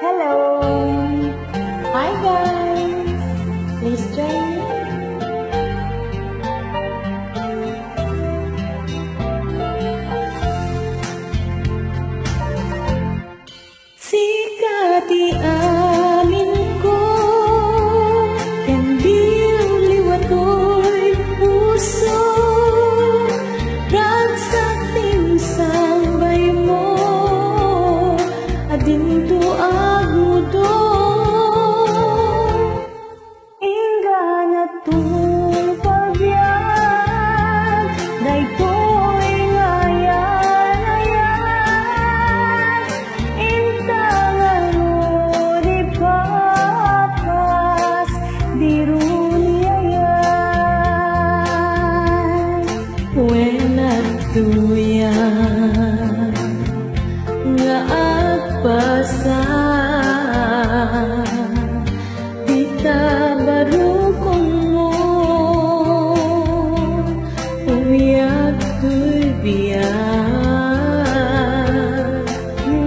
Hello! Hi guys! Please join me. Sikati amin ko, kandil liwatoy puso, ragsak tinsambay mo, adinto agudo. Ingga na tong pagyan, daytoy ngayan, intang di papas, diruniayan. Wena tuyan, nga agpasa, dita barukong mo, umiyak to'y biyak.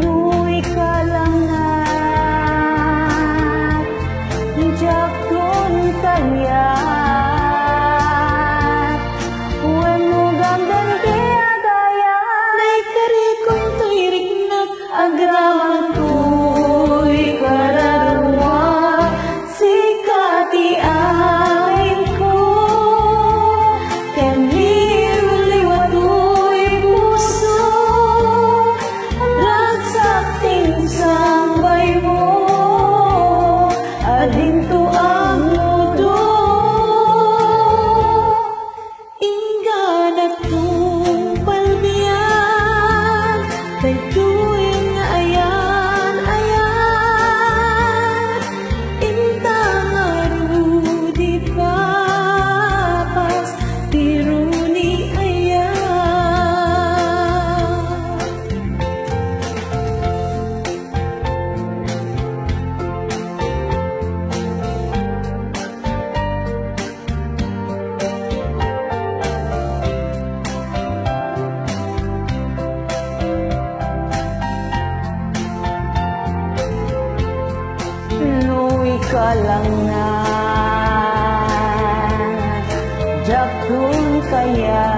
Nuy ka lang na, jakon kayak, wenugang dan kaya naik karikong to'y riknak, agramang to'y kararwa. Sikati amin ko, kandil liwatoy puso, ragsak tinsambay mo, adinto ang mudo. Ingga na tong palbiyan, daytoy nga ayan, intang arudi papas, diruni ayan. Nuy ka lang na, jakon kaya